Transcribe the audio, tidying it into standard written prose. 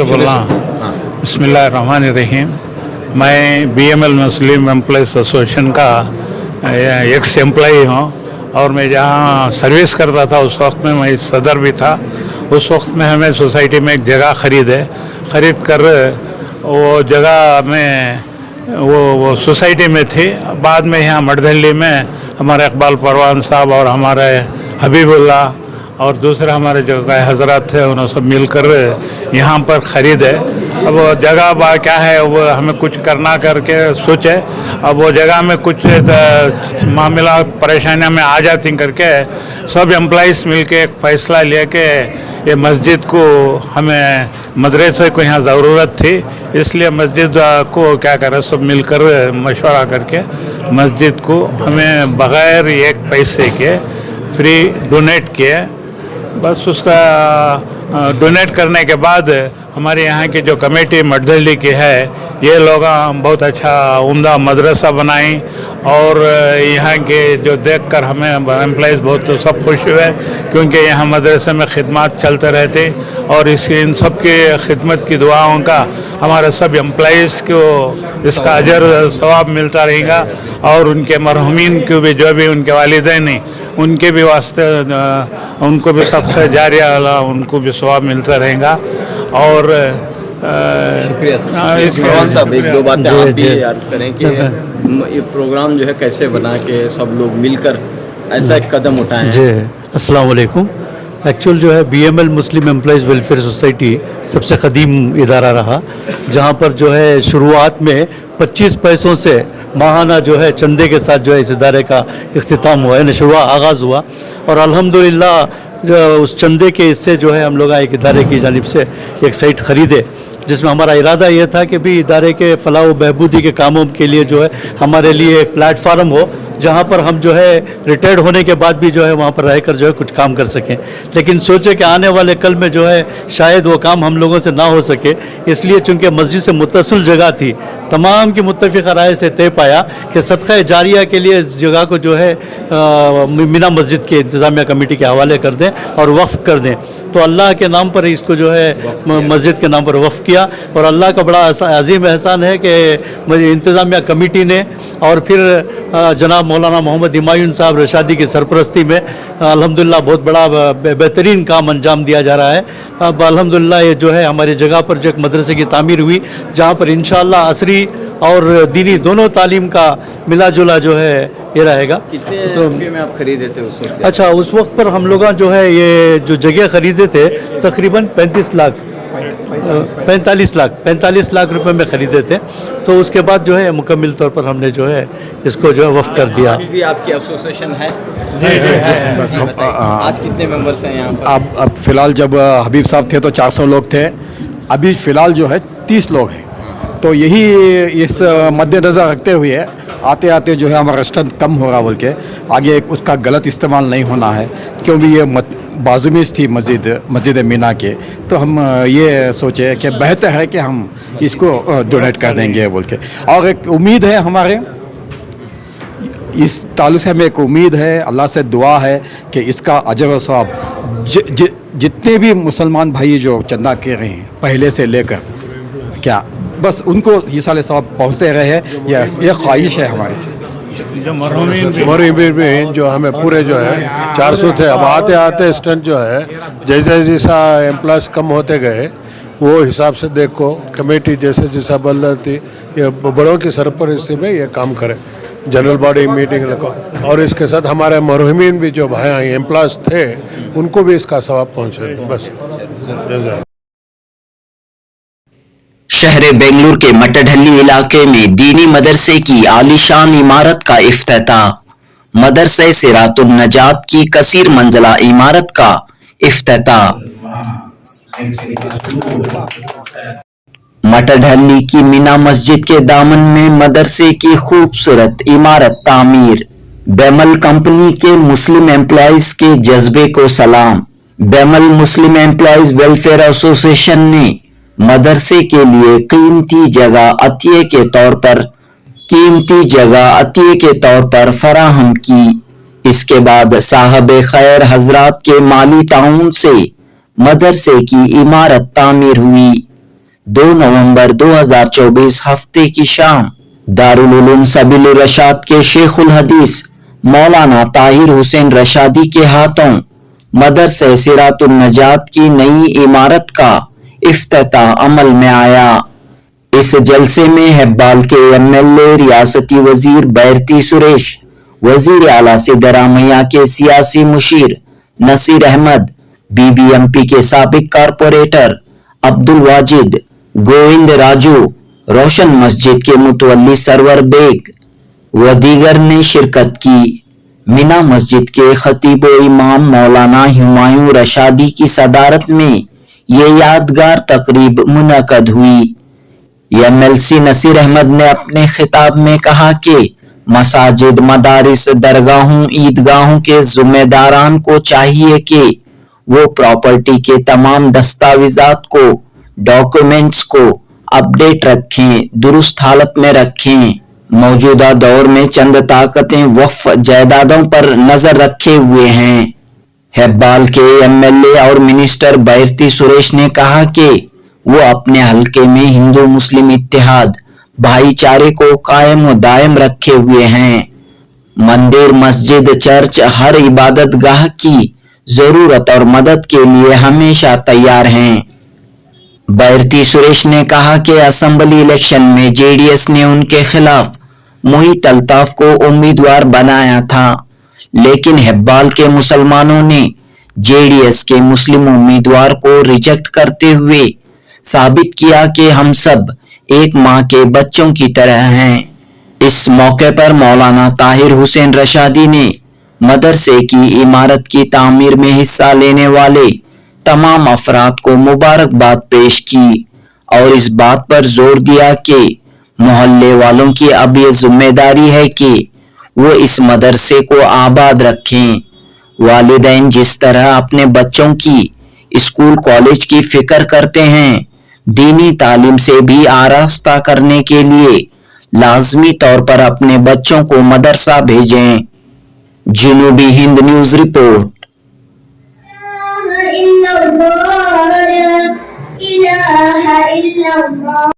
बोलना बिस्मिल्लाहिर्रहमानिर्रहीम। मैं BML मुस्लिम एम्प्लॉइज़ एसोसिएशन का एक्स एम्प्लॉई हूँ और मैं जहाँ सर्विस करता था उस वक्त में मैं सदर भी था। उस वक्त में हमें सोसाइटी में एक जगह ख़रीद कर वो जगह में वो सोसाइटी में थी। बाद में यहाँ मठदहली में हमारे इकबाल परवान साहब और हमारे हबीबुल्ला और दूसरे हमारे जो हजरत थे उन्होंने सब मिलकर यहाँ पर ख़रीदे। अब वो जगह क्या है वो हमें कुछ करना करके सोचे। अब वो जगह में कुछ मामला परेशानियाँ में आ जाती करके सब एम्प्लॉइज़ मिलके एक फ़ैसला लिया कि ये मस्जिद को हमें मदरसे को यहाँ ज़रूरत थी, इसलिए मस्जिद को क्या करें सब मिलकर मशवरा करके मस्जिद को हमें बग़ैर एक पैसे के फ्री डोनेट किए। बस उसका डोनेट करने के बाद हमारे यहाँ की जो कमेटी मठदहली की है ये लोग बहुत अच्छा उम्दा मदरसा बनाई और यहाँ के जो देखकर हमें एम्प्लॉइज़ बहुत सब खुश हुए क्योंकि यहाँ मदरसे में खिदमत चलते रहते और इन सब की खिदमत की दुआओं का हमारे सब एम्प्लॉइज़ को इसका अजर सवाब मिलता रहेगा और उनके मरहुमीन को भी जो भी उनके वालिदैन उनके भी वास्ते उनको भी सदक़ा जारिया उनको भी सवाब मिलता रहेगा। और शुक्रिया साहब, एक दो बातें आप भी अर्ज करें कि ये प्रोग्राम जो है कैसे बना के सब लोग मिलकर ऐसा एक कदम उठाएं। जी अस्सलाम वालेकुम। एक्चुअल जो है BML मुस्लिम एम्प्लॉइज़ वेलफेयर सोसाइटी सबसे क़दीम इदारा रहा, जहाँ पर जो है शुरुआत में 25 पैसों से माहाना जो है चंदे के साथ जो है इस इदारे का इख्तिताम हुआ है, शुरुआत आगाज़ हुआ और अल्हम्दुलिल्लाह जो उस चंदे के हिस्से जो है हम लोग एक इदारे की जानिब से एक साइट ख़रीदे जिसमें हमारा इरादा ये था कि भी इदारे के फलाह व बहबूदी के कामों के लिए जो है हमारे लिए एक प्लेटफार्म हो जहाँ पर हम जो है रिटायर्ड होने के बाद भी जो है वहाँ पर रहकर जो है कुछ काम कर सकें। लेकिन सोचे कि आने वाले कल में जो है शायद वो काम हम लोगों से ना हो सके, इसलिए चूँकि मस्जिद से मुत्तसिल जगह थी तमाम की मुत्तफ़िक़ा राय से तय पाया कि सदक़ा जारिया के लिए इस जगह को जो है मीना मस्जिद के इंतज़ामिया कमेटी के हवाले कर दें और वक्फ़ कर दें। तो अल्लाह के नाम पर इसको जो है मस्जिद के नाम पर वक्फ़ किया और अल्लाह का बड़ा अजीम एहसान है कि इंतज़ामिया कमेटी ने और फिर जनाब मौलाना मोहम्मद हुमायूं साहब रशादी की सरपरस्ती में अल्हम्दुलिल्लाह बहुत बड़ा बेहतरीन काम अंजाम दिया जा रहा है। अब अल्हम्दुलिल्लाह ये जो है हमारी जगह पर जो एक मदरसे की तामीर हुई जहाँ पर इंशाअल्लाह असरी और दीनी दोनों तालीम का मिला जुला जो है ये रहेगा। कितने रुपये में आप खरीदे थे उस वक्त? अच्छा, उस वक्त पर हम लोग जो है ये जो जगह ख़रीदे थे तकरीबन 45 लाख रुपए में ख़रीदे थे। तो उसके बाद जो है मुकम्मल तौर पर हमने जो है इसको जो है वफ़ कर दिया। आज भी आपकी एसोसिएशन है? बस आज कितने मेंबर्स हैं यहाँ पर? अब फ़िलहाल जब हबीब साहब थे तो 400 लोग थे, अभी फ़िलहाल जो है 30 लोग हैं। तो यही इस मद्देनज़र रखते हुए आते आते जो है हमारा स्ट्रेंथ कम हो रहा बोल के आगे उसका गलत इस्तेमाल नहीं होना है क्योंकि ये बाजू में थी मस्जिद मीना के, तो हम ये सोचे कि बेहतर है कि हम इसको डोनेट कर देंगे बोल के। और एक उम्मीद है हमारे इस ताल्लुक़ से हमें एक उम्मीद है, अल्लाह से दुआ है कि इसका अजर व सवाब जितने भी मुसलमान भाई जो चंदा कर रहे हैं पहले से लेकर क्या बस उनको ये साले सवाब पहुँचते रहे, ये ख्वाहिश है हमारी। जो मरहुमीन जो हमें पूरे जो है 400 थे, अब आते आते स्ट्रेंथ जो है जैसे जैसा एम्प्लॉयज़ कम होते गए वो हिसाब से देखो कमेटी जैसे जैसा बल थी ये बड़ों की सरपरस्ती में ये काम करे, जनरल बॉडी मीटिंग रखो और इसके साथ हमारे मरहुमीन भी जो भाई एम्प्लॉयज़ थे उनको भी इसका सवाब पहुँचे। बस शहर बेंगलुरु के मठदहली इलाके में दीनी मदरसे की आलीशान इमारत का इफ्तिताह। मदरसे सिरातुन नजात की कसीर मंजिला इमारत का इफ्तिताह। मठदहली की मीना मस्जिद के दामन में मदरसे की खूबसूरत इमारत तामीर। बेमल कंपनी के मुस्लिम एम्प्लॉइज के जज्बे को सलाम। बेमल मुस्लिम एम्प्लॉइज वेलफेयर एसोसिएशन ने मदरसे के लिए कीमती जगह अतिये के तौर पर फराहम की। इसके बाद साहब खैर हजरात के माली ताउन से मदरसे की इमारत तामीर हुई। 2 नवंबर 2024 हफ्ते की शाम दारुल उलूम सबील रशाद के शेखुल हदीस मौलाना ताहिर हुसैन रशादी के हाथों मदरसे सिरातुन नजात की नई इमारत का इफ्तिताह अमल में आया। इस जलसे में हेब्बाल के एमएलए रियासती वजीर बैरती सुरेश, वजीर आला सिद्धरामैया के सियासी मुशीर नसीर अहमद, बीबीएमपी के साबिक कारपोरेटर अब्दुल वाजिद, गोविंद राजू, रोशन मस्जिद के मुतवल्ली सरवर बेग व दीगर ने शिरकत की। मीना मस्जिद के खतीब व इमाम मौलाना हुमायूं रशादी की सदारत में ये यादगार तकरीब मुनक़द हुई। एमएलसी नसीर अहमद ने अपने खिताब में कहा कि मसाजिद, मदारिस, दरगाहों, ईदगाहों के जिम्मेदारान को चाहिए कि वो प्रॉपर्टी के तमाम दस्तावेजात को, डॉक्यूमेंट्स को अपडेट रखें, दुरुस्त हालत में रखें। मौजूदा दौर में चंद ताकतें वक्फ जायदादों पर नजर रखे हुए हैं। हेब्बाल के एमएलए और मिनिस्टर बैरती सुरेश ने कहा कि वो अपने हलके में हिंदू मुस्लिम इत्तेहाद, भाईचारे को कायम व दायम रखे हुए हैं। मंदिर, मस्जिद, चर्च हर इबादत गाह की जरूरत और मदद के लिए हमेशा तैयार हैं। बैरती सुरेश ने कहा कि असेंबली इलेक्शन में जेडीएस ने उनके खिलाफ मोहित अल्ताफ को उम्मीदवार बनाया था, लेकिन हेब्बाल के मुसलमानों ने जेडीएस के मुस्लिम उम्मीदवार को रिजेक्ट करते हुए साबित किया कि हम सब एक मां के बच्चों की तरह हैं। इस मौके पर मौलाना ताहिर हुसैन रशादी ने मदरसे की इमारत की तामीर में हिस्सा लेने वाले तमाम अफराद को मुबारकबाद पेश की और इस बात पर जोर दिया कि मोहल्ले वालों की अब ये जिम्मेदारी है कि वो इस मदरसे को आबाद रखें। वालिदैन जिस तरह अपने बच्चों की स्कूल कॉलेज की फिक्र करते हैं, दीनी तालीम से भी आरास्ता करने के लिए लाजमी तौर पर अपने बच्चों को मदरसा भेजें। जनूबी हिंद न्यूज रिपोर्ट। لا إله إلا الله